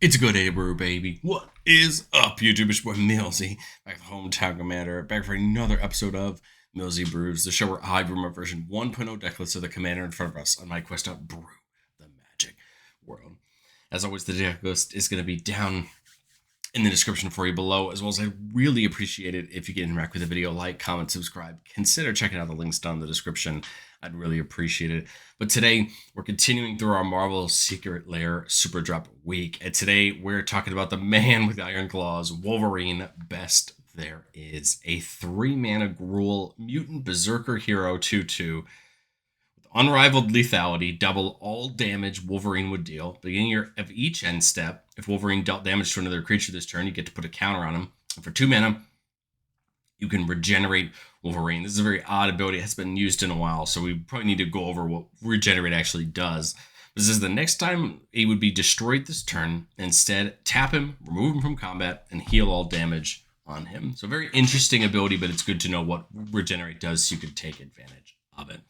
It's a good day, brew, baby. What is up, YouTube? It's your boy Millsy, back with Hometown Commander, back for another episode of Millsy Brews, the show where I brew my version 1.0 deck list of the commander in front of us on my quest to brew the magic world. As always, the deck list is going to be down in the description for you below, as well as I'd really appreciate it if you can interact with the video, like, comment, subscribe. Consider checking out the links down in the description. I'd really appreciate it. But today, we're continuing through our Marvel Secret Lair Super Drop week. And today, we're talking about the man with the iron claws, Wolverine, best there is. A 3-mana Gruul mutant berserker hero 2/2. Unrivaled lethality, double all damage Wolverine would deal. Beginning of each end step, if Wolverine dealt damage to another creature this turn, you get to put a counter on him. And for 2 mana, you can regenerate Wolverine. This is a very odd ability. It has been used in a while, so we probably need to go over what regenerate actually does. This is the next time he would be destroyed this turn. Instead, tap him, remove him from combat, and heal all damage on him. So very interesting ability, but it's good to know what regenerate does so you can take advantage of it.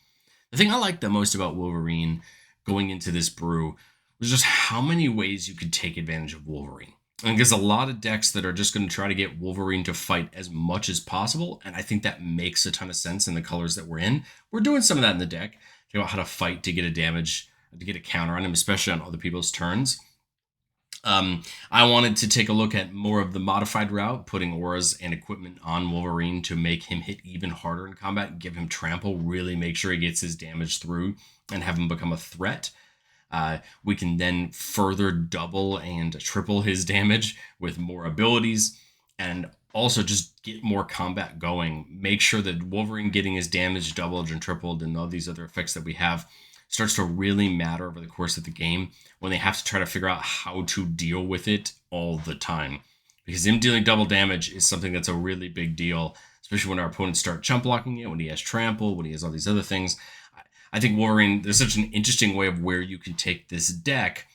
The thing I like the most about Wolverine going into this brew was just how many ways you could take advantage of Wolverine. And there's a lot of decks that are just going to try to get Wolverine to fight as much as possible, and I think that makes a ton of sense in the colors that we're in. We're doing some of that in the deck, talking about how to fight to get a damage, to get a counter on him, especially on other people's turns. I wanted to take a look at more of the modified route, putting auras and equipment on Wolverine to make him hit even harder in combat, give him trample, really make sure he gets his damage through, and have him become a threat. We can then further double and triple his damage with more abilities, and also just get more combat going. Make sure that Wolverine getting his damage doubled and tripled and all these other effects that we have starts to really matter over the course of the game when they have to try to figure out how to deal with it all the time. Because him dealing double damage is something that's a really big deal, especially when our opponents start chump blocking it, when he has trample, when he has all these other things. I think Wolverine, there's such an interesting way of where you can take this deck.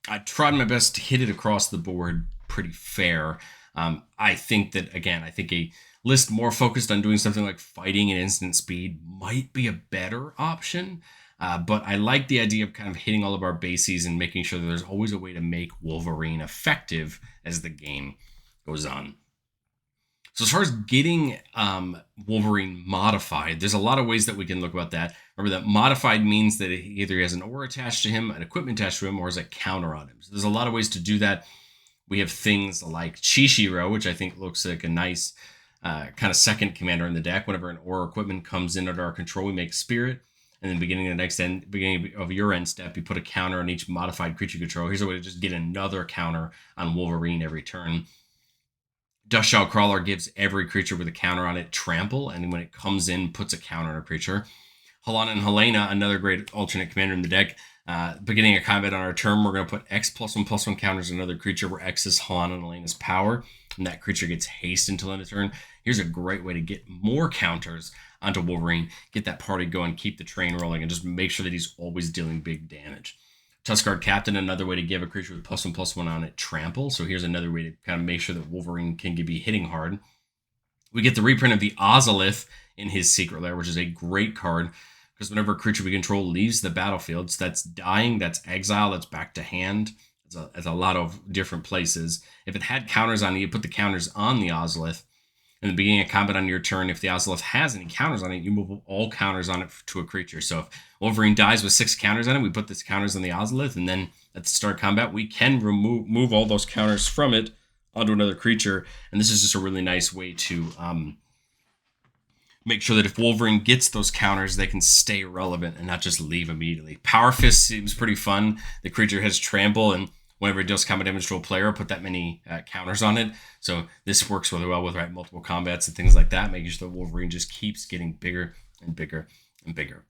I tried my best to hit it across the board pretty fair. I think that, again, I think a list more focused on doing something like fighting and instant speed might be a better option. But I like the idea of kind of hitting all of our bases and making sure that there's always a way to make Wolverine effective as the game goes on. So as far as getting Wolverine modified, there's a lot of ways that we can look about that. Remember that modified means that either he has an aura attached to him, an equipment attached to him, or has a counter on him. So there's a lot of ways to do that. We have things like Chishiro, which I think looks like a nice kind of second commander in the deck. Whenever an aura equipment comes in under our control, we make Spirit. And then beginning of your end step, you put a counter on each modified creature control. Here's a way to just get another counter on Wolverine every turn. Dustshout Crawler gives every creature with a counter on it trample, and when it comes in, puts a counter on a creature. Helena and Helena, another great alternate commander in the deck. Beginning a combat on our turn, we're going to put X+1/+1 counters on another creature where X is Helena and Helena's power, and that creature gets haste until end of turn. Here's a great way to get more counters onto Wolverine, get that party going, keep the train rolling, and just make sure that he's always dealing big damage. Tuskguard Captain, another way to give a creature with +1/+1 on it trample. So here's another way to kind of make sure that Wolverine can be hitting hard. We get the reprint of the Ozolith in his Secret Lair, which is a great card, because whenever a creature we control leaves the battlefield, so that's dying, that's exile, that's back to hand. It's a lot of different places. If it had counters on it, you put the counters on the Ozolith. In the beginning of combat on your turn, if the Ozolith has any counters on it, you move all counters on it to a creature. So if Wolverine dies with 6 counters on it, we put these counters on the Ozolith, and then at the start of combat, we can move all those counters from it onto another creature. And this is just a really nice way to make sure that if Wolverine gets those counters, they can stay relevant and not just leave immediately. Power Fist seems pretty fun. The creature has trample, and whenever it deals combat damage to a player, put that many counters on it. So this works really well with multiple combats and things like that, making sure that Wolverine just keeps getting bigger and bigger and bigger.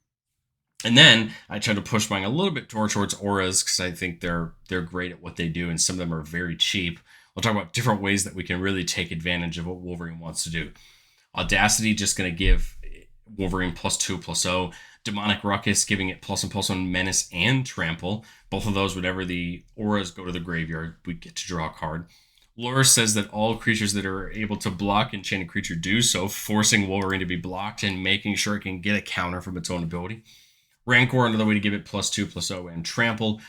And then I try to push mine a little bit towards auras, because I think they're great at what they do, and some of them are very cheap. We'll talk about different ways that we can really take advantage of what Wolverine wants to do. Audacity, just going to give Wolverine +2/+0. Demonic Ruckus, giving it +1/+1 menace and trample. Both of those, whenever the auras go to the graveyard, we get to draw a card. Lure says that all creatures that are able to block enchanted creature do so, forcing Wolverine to be blocked and making sure it can get a counter from its own ability. Rancor, another way to give it +2/+0 and trample.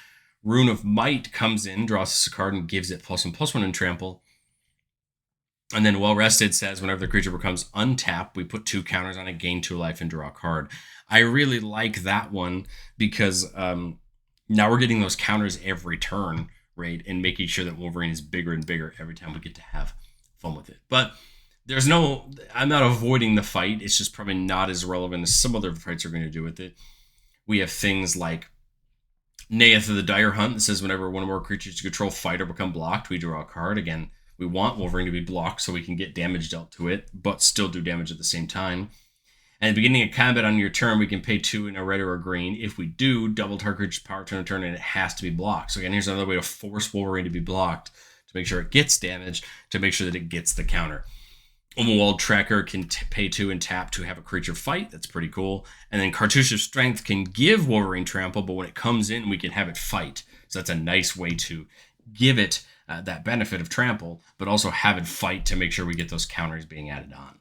Rune of Might comes in, draws us a card, and gives it +1/+1 in trample. And then Well Rested says whenever the creature becomes untapped, we put 2 counters on it, gain 2 life, and draw a card. I really like that one because now we're getting those counters every turn, right? And making sure that Wolverine is bigger and bigger every time we get to have fun with it. But I'm not avoiding the fight. It's just probably not as relevant as some other fights are going to do with it. We have things like Neath of the Dire Hunt that says whenever one or more creatures you control fight or become blocked, we draw a card. Again, we want Wolverine to be blocked so we can get damage dealt to it, but still do damage at the same time. And at the beginning of combat on your turn, we can pay 2 in a red or a green. If we do, double target creature's power turn a turn, and it has to be blocked. So again, here's another way to force Wolverine to be blocked, to make sure it gets damaged, to make sure that it gets the counter. Overwhelmed Tracker can pay 2 and tap to have a creature fight. That's pretty cool. And then Cartouche of Strength can give Wolverine trample, but when it comes in, we can have it fight. So that's a nice way to give it that benefit of trample, but also have it fight to make sure we get those counters being added on.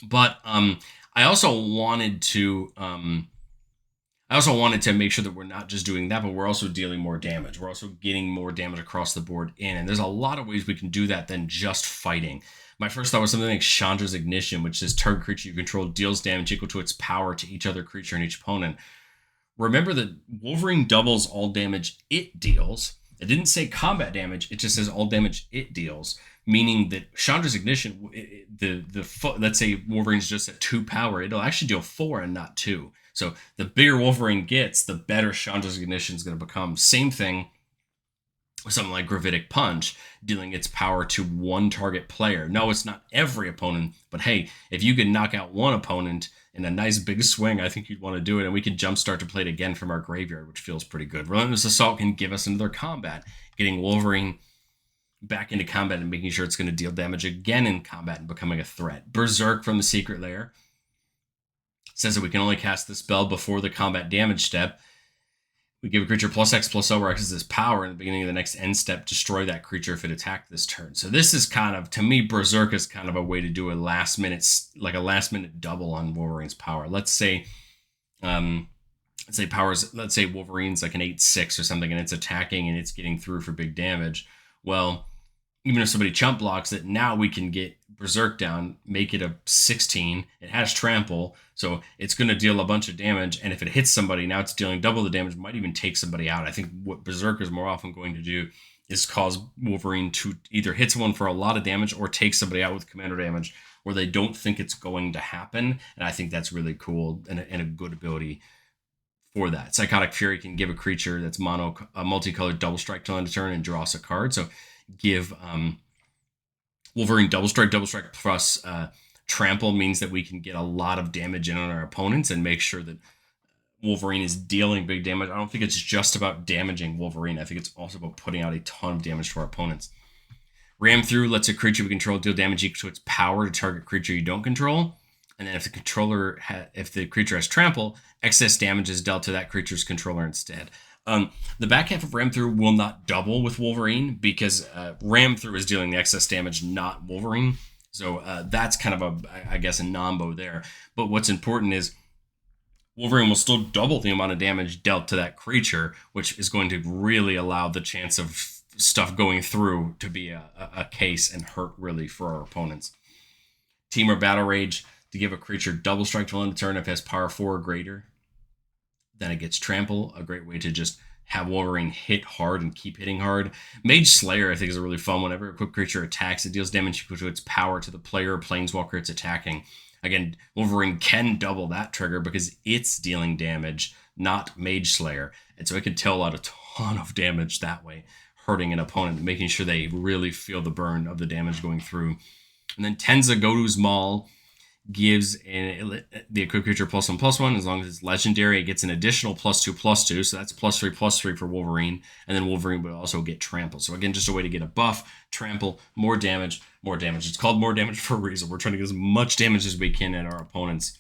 But I also wanted to make sure that we're not just doing that, but we're also dealing more damage. We're also getting more damage across the board in, and there's a lot of ways we can do that than just fighting. My first thought was something like Chandra's Ignition, which says target creature you control deals damage equal to its power to each other creature and each opponent. Remember that Wolverine doubles all damage it deals. It didn't say combat damage, it just says all damage it deals, meaning that Chandra's Ignition, let's say Wolverine's just at 2 power, it'll actually deal 4 and not 2. So the bigger Wolverine gets, the better Chandra's Ignition is going to become. Same thing with something like Gravitic Punch, dealing its power to 1 target player. No, it's not every opponent, but hey, if you can knock out 1 opponent in a nice big swing, I think you'd want to do it, and we can jumpstart to play it again from our graveyard, which feels pretty good. Relentless Assault can give us another combat, getting Wolverine back into combat and making sure it's going to deal damage again in combat and becoming a threat. Berserk from the Secret Lair says that we can only cast the spell before the combat damage step. We give a creature +X/+O where X is its power in the beginning of the next end step, destroy that creature if it attacked this turn. So this is kind of, to me, Berserk is kind of a way to do a last minute double on Wolverine's power. Let's say Wolverine's like an 8/6 or something, and it's attacking and it's getting through for big damage. Well, even if somebody chump blocks it, now we can get Berserk down, make it a 16. It has trample, so it's going to deal a bunch of damage, and if it hits somebody, now it's dealing double the damage, might even take somebody out. I think what Berserk is more often going to do is cause Wolverine to either hit someone for a lot of damage or take somebody out with commander damage where they don't think it's going to happen, and I think that's really cool and a good ability for that. Psychotic Fury can give a creature that's a multicolored double strike till end of turn and draw us a card, so give Wolverine double strike plus trample means that we can get a lot of damage in on our opponents and make sure that Wolverine is dealing big damage. I don't think it's just about damaging Wolverine. I think it's also about putting out a ton of damage to our opponents. Ram Through lets a creature we control deal damage equal to its power to target creature you don't control. And then if the creature has trample, excess damage is dealt to that creature's controller instead. The back half of Ram Through will not double with Wolverine because Ram Through is dealing the excess damage, not Wolverine. So that's kind of a non-bo there. But what's important is Wolverine will still double the amount of damage dealt to that creature, which is going to really allow the chance of stuff going through to be a case and hurt really for our opponents. Team or Battle Rage to give a creature double strike till end of turn if it has power 4 or greater. Then it gets trample, a great way to just have Wolverine hit hard and keep hitting hard. Mage Slayer, I think, is a really fun one. Whenever a quick creature attacks, it deals damage equal to its power to the player or planeswalker it's attacking. Again, Wolverine can double that trigger because it's dealing damage, not Mage Slayer. And so it can deal out a ton of damage that way, hurting an opponent, making sure they really feel the burn of the damage going through. And then Tenza Godu's Maul gives the equipped creature +1/+1. As long as it's legendary, it gets an additional +2/+2. So that's +3/+3 for Wolverine. And then Wolverine would also get trample. So again, just a way to get a buff, trample, more damage, more damage. It's called more damage for a reason. We're trying to get as much damage as we can at our opponents.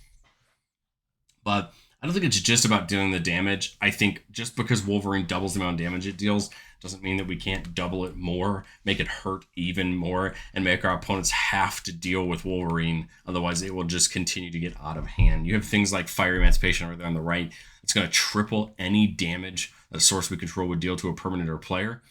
But I don't think it's just about dealing the damage. I think just because Wolverine doubles the amount of damage it deals Doesn't mean that we can't double it more, make it hurt even more, and make our opponents have to deal with Wolverine. Otherwise, it will just continue to get out of hand. You have things like Fire Emancipation over there on the right. It's going to triple any damage a source we control would deal to a permanent or player.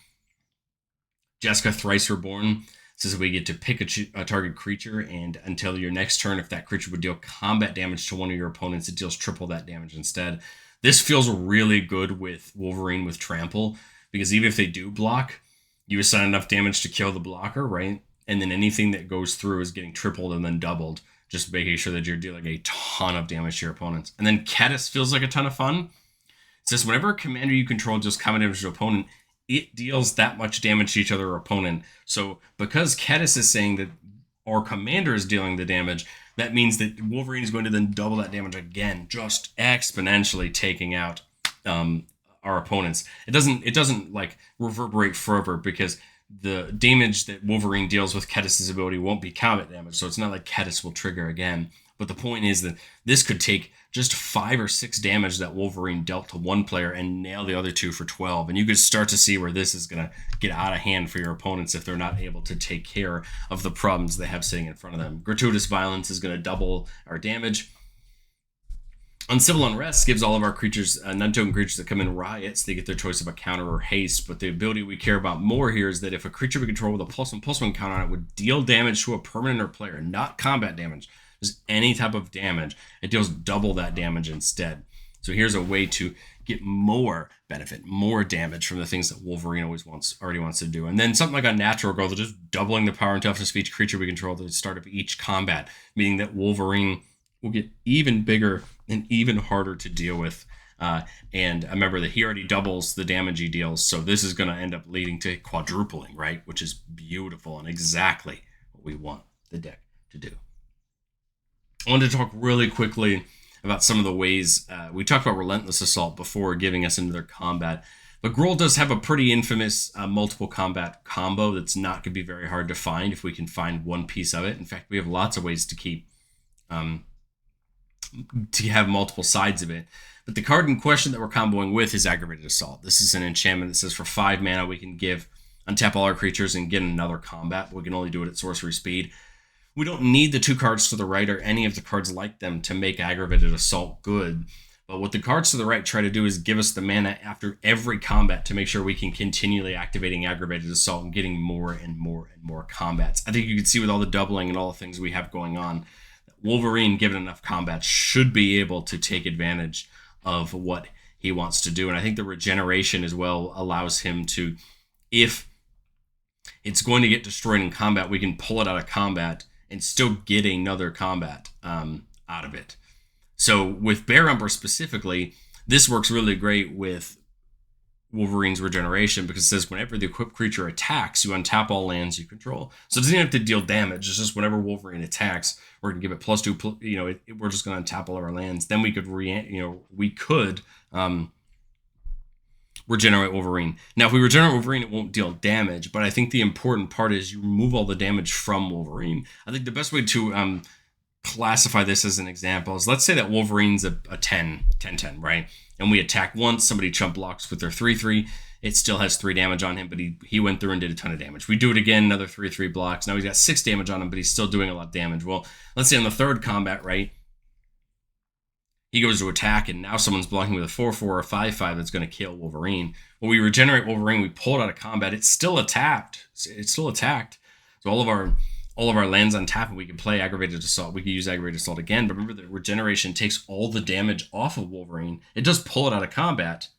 Jessica Thrice Reborn says that we get to pick a target creature, and until your next turn, if that creature would deal combat damage to one of your opponents, it deals triple that damage instead. This feels really good with Wolverine with Trample, because even if they do block, you assign enough damage to kill the blocker, right? And then anything that goes through is getting tripled and then doubled, just making sure that you're dealing a ton of damage to your opponents. And then Caddis feels like a ton of fun. It says whenever a commander you control deals combat damage to an opponent, it deals that much damage to each other opponent. So because Caddis is saying that our commander is dealing the damage, that means that Wolverine is going to then double that damage again, just exponentially taking out our opponents. It doesn't like reverberate forever, because the damage that Wolverine deals with Caddis' ability won't be combat damage, so it's not like Caddis will trigger again. But the point is that this could take just 5 or 6 damage that Wolverine dealt to one player and nail the other two for 12. And you could start to see where this is going to get out of hand for your opponents if they're not able to take care of the problems they have sitting in front of them. Gratuitous Violence is going to double our damage. Uncivil Unrest gives all of our creatures, non-token creatures that come in riots, they get their choice of a counter or haste. But the ability we care about more here is that if a creature we control with a +1/+1 counter on it would deal damage to a permanent or player, not combat damage, just any type of damage, it deals double that damage instead. So here's a way to get more benefit, more damage from the things that Wolverine already wants to do. And then something like Unnatural Growth, just doubling the power and toughness of each creature we control at the start of each combat, meaning that Wolverine will get even bigger and even harder to deal with. And remember that he already doubles the damage he deals, so this is going to end up leading to quadrupling, right? Which is beautiful and exactly what we want the deck to do. I wanted to talk really quickly about some of the ways we talked about Relentless Assault before giving us into their combat. But Gruul does have a pretty infamous multiple combat combo that's not going to be very hard to find if we can find one piece of it. In fact, we have lots of ways to keep to have multiple sides of it. But the card in question that we're comboing with is Aggravated Assault. This is an enchantment that says for 5 mana we can untap all our creatures and get another combat. But we can only do it at sorcery speed. We don't need the 2 cards to the right or any of the cards like them to make Aggravated Assault good. But what the cards to the right try to do is give us the mana after every combat to make sure we can continually activating Aggravated Assault and getting more and more and more combats. I think you can see with all the doubling and all the things we have going on, Wolverine, given enough combat, should be able to take advantage of what he wants to do. And I think the regeneration as well allows him to, if it's going to get destroyed in combat, we can pull it out of combat and still get another combat out of it. So with Bear Umber specifically, this works really great with Wolverine's regeneration, because it says whenever the equipped creature attacks, you untap all lands you control. So it doesn't even have to deal damage. It's just whenever Wolverine attacks, we're going to give it +2. We're just going to untap all of our lands. Then we could regenerate Wolverine. Now, if we regenerate Wolverine, it won't deal damage. But I think the important part is you remove all the damage from Wolverine. I think the best way to classify this as an example is, let's say that Wolverine's a 10/10, right? And we attack once, somebody chump blocks with their 3/3. It still has 3 damage on him, but he went through and did a ton of damage. We do it again, another 3/3 blocks. Now he's got 6 damage on him, but he's still doing a lot of damage. Well, let's say on the 3rd combat, right? He goes to attack, and now someone's blocking with a 4/4 or a 5/5 that's going to kill Wolverine. When we regenerate Wolverine, we pull it out of combat. It's still attacked. So all of our lands on tap, and we can play Aggravated Assault. We can use Aggravated Assault again, but remember that regeneration takes all the damage off of Wolverine. It does pull it out of combat,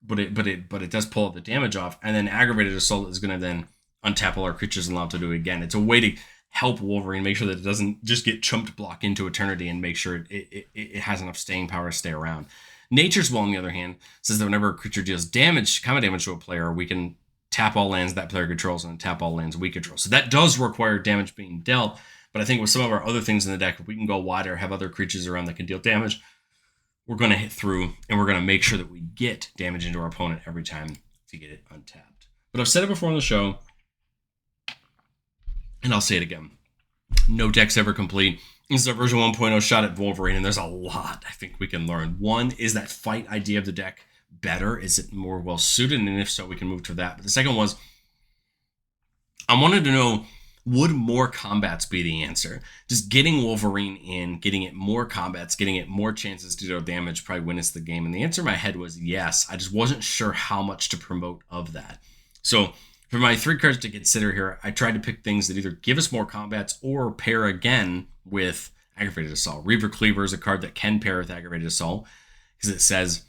but it does pull all the damage off, and then Aggravated Assault is going to then untap all our creatures and allow it to do it again. It's a way to help Wolverine make sure that it doesn't just get chumped block into eternity, and make sure it has enough staying power to stay around. Nature's Will, on the other hand, says that whenever a creature deals combat damage to a player, we can tap all lands that player controls and tap all lands we control. So that does require damage being dealt, but I think with some of our other things in the deck, if we can go wider, have other creatures around that can deal damage, we're going to hit through, and we're going to make sure that we get damage into our opponent every time to get it untapped. But I've said it before on the show, and I'll say it again. No deck's ever complete. This is a version 1.0 shot at Wolverine, and there's a lot I think we can learn. One is that fight idea of the deck better? Is it more well suited? And if so, we can move to that. But the second was, I wanted to know, would more combats be the answer? Just getting Wolverine in, getting it more combats, getting it more chances to deal damage probably wins the game. And the answer in my head was yes. I just wasn't sure how much to promote of that. So for my 3 cards to consider here, I tried to pick things that either give us more combats or pair again with Aggravated Assault. Reaver Cleaver is a card that can pair with Aggravated Assault because it says,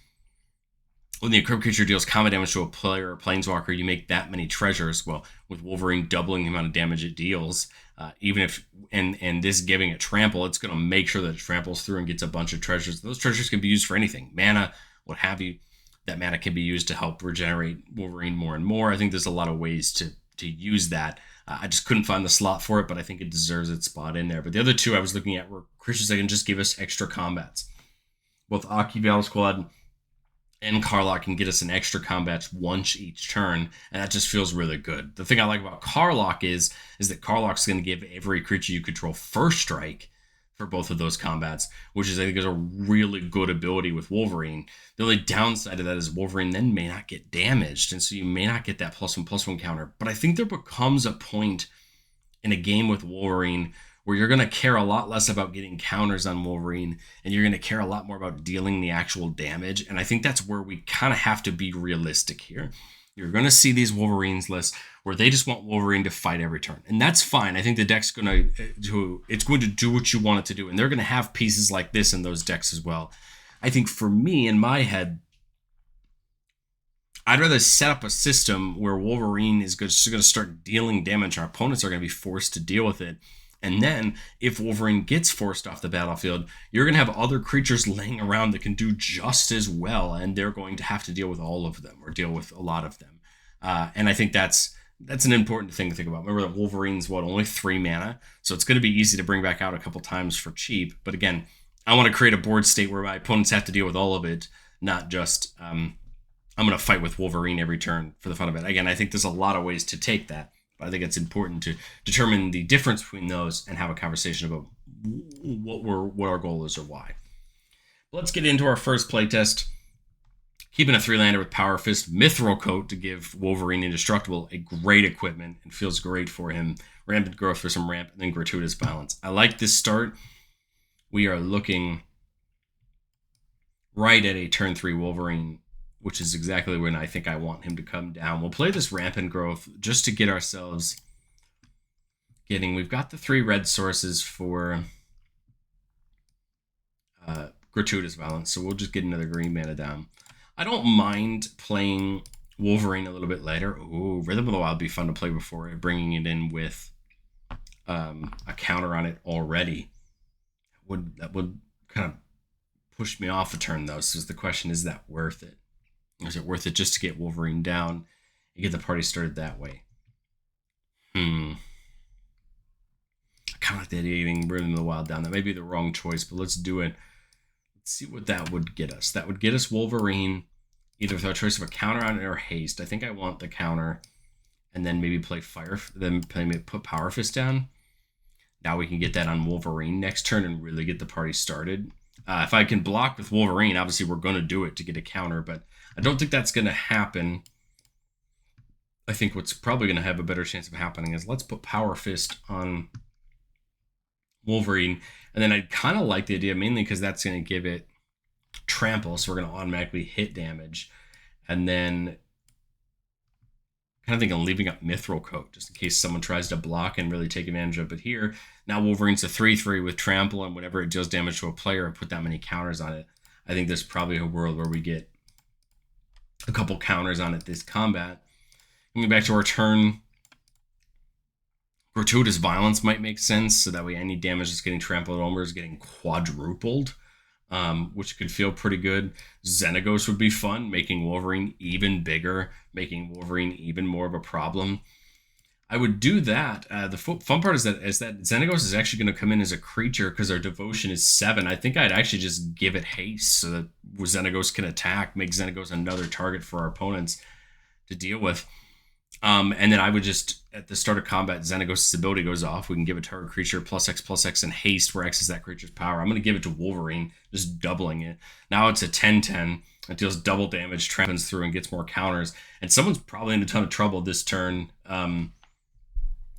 when the equipped creature deals combat damage to a player or planeswalker, you make that many treasures. Well, with Wolverine doubling the amount of damage it deals, even if, and this giving it trample, it's going to make sure that it tramples through and gets a bunch of treasures. Those treasures can be used for anything, mana, what have you. That mana can be used to help regenerate Wolverine more and more. I think there's a lot of ways to use that. I just couldn't find the slot for it, but I think it deserves its spot in there. But the other 2 I was looking at were creatures that can just give us extra combats. Both Aki Val Squad and Karlach can get us an extra combat once each turn, and that just feels really good. The thing I like about Karlach is that Karlach's going to give every creature you control first strike for both of those combats, which is, I think, is a really good ability with Wolverine. The only downside of that is Wolverine then may not get damaged, and so you may not get that +1/+1 counter. But I think there becomes a point in a game with Wolverine where you're going to care a lot less about getting counters on Wolverine, and you're going to care a lot more about dealing the actual damage. And I think that's where we kind of have to be realistic here. You're going to see these Wolverines lists where they just want Wolverine to fight every turn. And that's fine. I think the deck's going to do what you want it to do. And they're going to have pieces like this in those decks as well. I think for me, in my head, I'd rather set up a system where Wolverine is just going to start dealing damage. Our opponents are going to be forced to deal with it. And then, if Wolverine gets forced off the battlefield, you're going to have other creatures laying around that can do just as well, and they're going to have to deal with all of them, or deal with a lot of them. And I think that's an important thing to think about. Remember that Wolverine's, only 3 mana, so it's going to be easy to bring back out a couple times for cheap. But again, I want to create a board state where my opponents have to deal with all of it, not just, I'm going to fight with Wolverine every turn for the fun of it. Again, I think there's a lot of ways to take that. I think it's important to determine the difference between those and have a conversation about what our goal is or why. Let's get into our first playtest. Keeping a 3-lander with Power Fist, Mithril Coat to give Wolverine Indestructible a great equipment and feels great for him. Rampant Growth for some ramp, and then Gratuitous Violence. I like this start. We are looking right at a turn 3 Wolverine, which is exactly when I think I want him to come down. We'll play this Rampant Growth just to get ourselves we've got the 3 red sources for Gratuitous Violence, so we'll just get another green mana down. I don't mind playing Wolverine a little bit later. Ooh, Rhythm of the Wild would be fun to play before bringing it in with a counter on it already. That would kind of push me off a turn, though, so the question, is that worth it? Or is it worth it just to get Wolverine down and get the party started that way? I kind of like the idea of getting Rhythm of the Wild down. That may be the wrong choice, but let's do it. Let's see what that would get us. That would get us Wolverine, either with our choice of a counter on it or haste. I think I want the counter, and then maybe play put Power Fist down. Now we can get that on Wolverine next turn and really get the party started. If I can block with Wolverine, obviously we're going to do it to get a counter, but I don't think that's going to happen. I think what's probably going to have a better chance of happening is let's put Power Fist on Wolverine. And then I kind of like the idea, mainly because that's going to give it trample, so we're going to automatically hit damage. And then kind of think I'm leaving up Mithril Coat, just in case someone tries to block and really take advantage of it here. Now Wolverine's a 3/3 with trample, and whenever it deals damage to a player and put that many counters on it, I think there's probably a world where we get a couple counters on it this combat. Coming back to our turn, Gratuitous Violence might make sense, so that way any damage that's getting trampled over is getting quadrupled, which could feel pretty good. Xenagos would be fun, making Wolverine even bigger, making Wolverine even more of a problem. I would do that. The fun part is that Xenagos is actually going to come in as a creature because our devotion is 7. I think I'd actually just give it haste so that Xenagos can attack, make Xenagos another target for our opponents to deal with. And then I would just, at the start of combat, Xenagos' ability goes off. We can give a target creature +X/+X and haste, where X is that creature's power. I'm going to give it to Wolverine, just doubling it. Now it's a 10/10. It deals double damage, tramples through, and gets more counters. And someone's probably in a ton of trouble this turn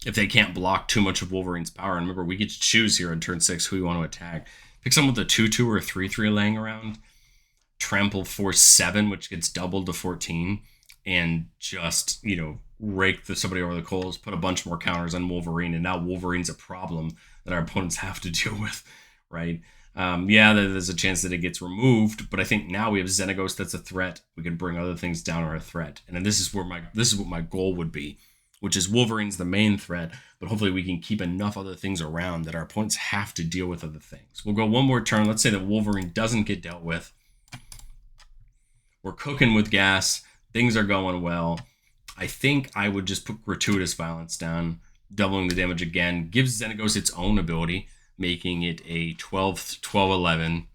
if they can't block too much of Wolverine's power. And remember, we get to choose here on turn 6 who we want to attack. Pick someone with a 2/2 or 3/3 laying around. Trample for 7, which gets doubled to 14. And just, rake somebody over the coals, put a bunch more counters on Wolverine. And now Wolverine's a problem that our opponents have to deal with, right? There's a chance that it gets removed, but I think now we have Xenagos that's a threat. We can bring other things down or a threat, and then this is what my goal would be, which is Wolverine's the main threat, but hopefully we can keep enough other things around that our opponents have to deal with other things. We'll go one more turn. Let's say that Wolverine doesn't get dealt with. We're cooking with gas. Things are going well. I think I would just put Gratuitous Violence down, doubling the damage again. Gives Xenagos its own ability, making it a 12/11,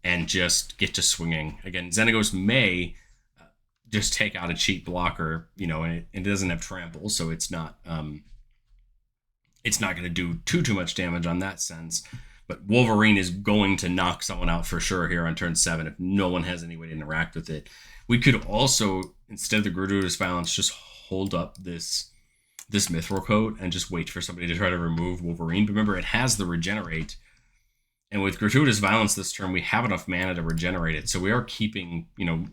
and just get to swinging. Again, Xenagos may just take out a cheap blocker, and it doesn't have trample, so it's not going to do too much damage on that sense. But Wolverine is going to knock someone out for sure here on turn 7 if no one has any way to interact with it. We could also, instead of the Gratuitous Violence, just hold up this Mithril Coat and just wait for somebody to try to remove Wolverine. But remember, it has the regenerate. And with Gratuitous Violence this turn, we have enough mana to regenerate it. So we are keeping,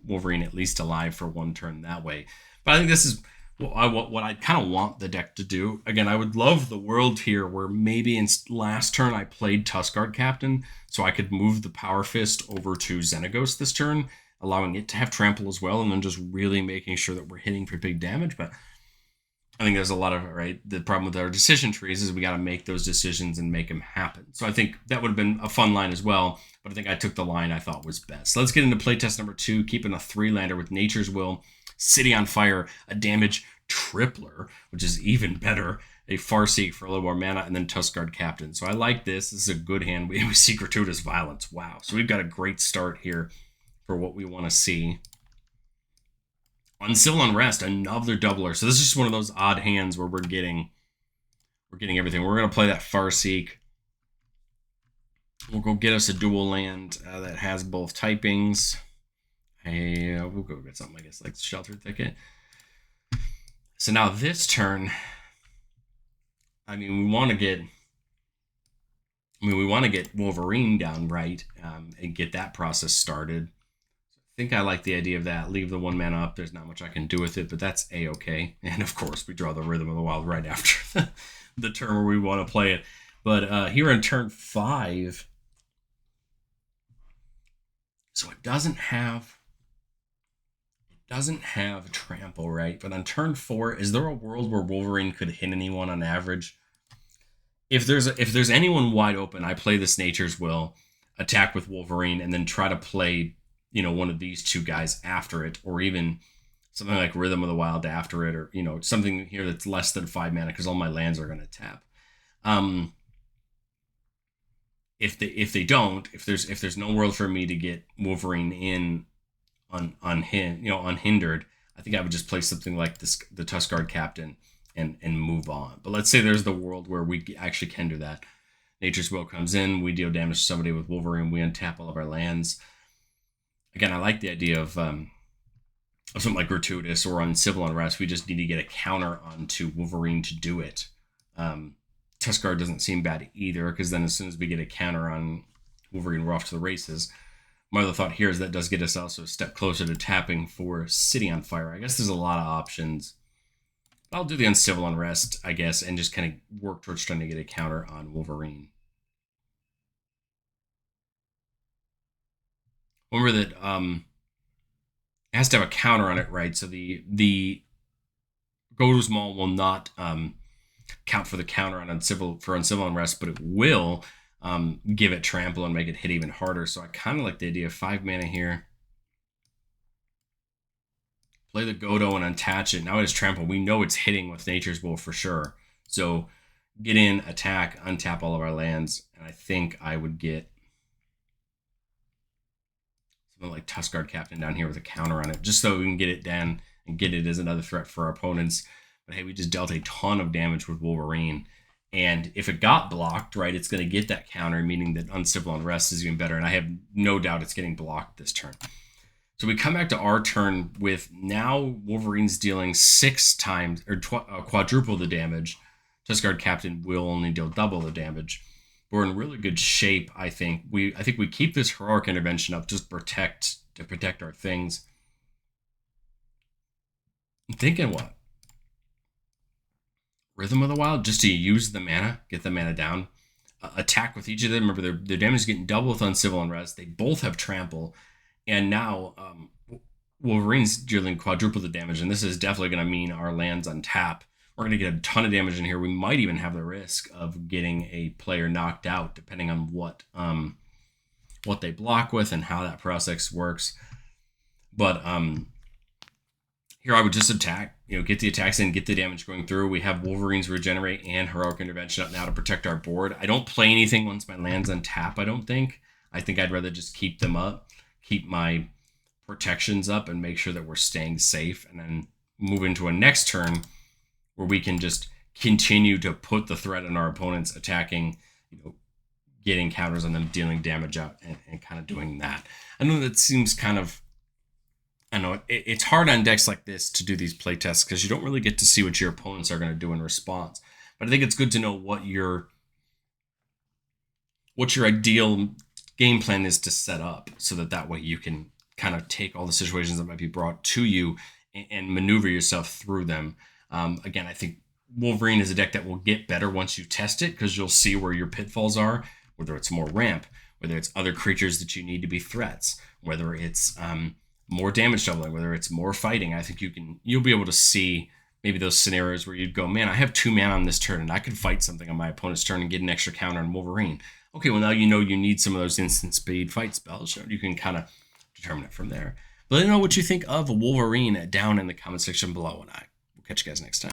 Wolverine at least alive for one turn that way. But I think this is what I kind of want the deck to do. Again, I would love the world here where maybe in last turn I played Tuskguard Captain, so I could move the Power Fist over to Xenagos this turn, allowing it to have trample as well, and then just really making sure that we're hitting for big damage. But I think there's a lot of, the problem with our decision trees is we got to make those decisions and make them happen. So I think that would have been a fun line as well, but I think I took the line I thought was best. So let's get into playtest number 2, keeping a 3-lander with Nature's Will, City on Fire, a damage tripler, which is even better, a Farseek for a little more mana, and then Tuskguard Captain. So I like this. This is a good hand. We see Gratuitous Violence. Wow. So we've got a great start here for what we want to see. On Civil Unrest, another doubler. So this is just one of those odd hands where we're getting everything. We're going to play that Farseek. We'll go get us a dual land that has both typings. We'll go get something, I guess, like Sheltered Thicket. So now this turn, we want to get Wolverine down right, and get that process started. I think I like the idea of that. Leave the 1 mana up. There's not much I can do with it, but that's a-okay. And of course, we draw the Rhythm of the Wild right after the turn where we want to play it. But here in turn 5, so it doesn't have trample, right? But on turn 4, is there a world where Wolverine could hit anyone on average? If there's anyone wide open, I play this Nature's Will, attack with Wolverine, and then try to play, one of these 2 guys after it, or even something like Rhythm of the Wild after it, or something here that's less than 5 mana because all my lands are going to tap. If there's no world for me to get Wolverine in unhindered, I think I would just play something like this, the Tuskguard Captain, and move on. But let's say there's the world where we actually can do that. Nature's Will comes in, we deal damage to somebody with Wolverine, we untap all of our lands. Again, I like the idea of something like Gratuitous or on Civil Unrest. We just need to get a counter onto Wolverine to do it. Tuskguard doesn't seem bad either, because then as soon as we get a counter on Wolverine, we're off to the races. My other thought here is that does get us also a step closer to tapping for City on Fire. I guess there's a lot of options. I'll do the Uncivil Unrest, I guess, and just kind of work towards trying to get a counter on Wolverine. Remember that it has to have a counter on it, right? So the Godo's Maul will not count for the counter on Uncivil Unrest, but it will give it trample and make it hit even harder. So I kind of like the idea of 5 mana here. Play the Godo and untouch it. Now it has trample. We know it's hitting with Nature's Will for sure. So get in, attack, untap all of our lands, and I think I would get something like Tuskguard Captain down here with a counter on it, just so we can get it down and get it as another threat for our opponents. But hey, we just dealt a ton of damage with Wolverine, And if it got blocked, right, it's going to get that counter, meaning that Uncivil Unrest is even better. And I have no doubt it's getting blocked this turn. So we come back to our turn with now Wolverine's dealing 6 times, or quadruple the damage. Tuskguard Captain will only deal double the damage. We're in really good shape, I think. I think we keep this Heroic Intervention up just to protect our things. I'm thinking what? Rhythm of the Wild, just to use the mana, get the mana down. Attack with each of them. Remember, their damage is getting double with Uncivil Unrest. They both have Trample. And now Wolverine's dealing quadruple the damage. And this is definitely going to mean our lands on tap. We're going to get a ton of damage in here. We might even have the risk of getting a player knocked out, depending on what they block with and how that process works. But here I would just attack, get the attacks in, get the damage going through. We have Wolverine's Regenerate and Heroic Intervention up now to protect our board. I don't play anything once my land's on tap, I don't think. I think I'd rather just keep them up, keep my protections up, and make sure that we're staying safe, and then move into a next turn where we can just continue to put the threat on our opponents, attacking, getting counters on them, dealing damage out, and kind of doing that. I know that seems kind of, I know it's hard on decks like this to do these play tests because you don't really get to see what your opponents are going to do in response. But I think it's good to know what your ideal game plan is to set up, so that way you can kind of take all the situations that might be brought to you and maneuver yourself through them. Again, I think Wolverine is a deck that will get better once you test it, because you'll see where your pitfalls are, whether it's more ramp, whether it's other creatures that you need to be threats, whether it's more damage doubling, whether it's more fighting. I think you'll be able to see maybe those scenarios where you'd go, man, I have 2 mana on this turn and I could fight something on my opponent's turn and get an extra counter on Wolverine. Okay, well, now you need some of those instant speed fight spells. So you can kind of determine it from there. But let me know what you think of Wolverine down in the comment section below, and I will catch you guys next time.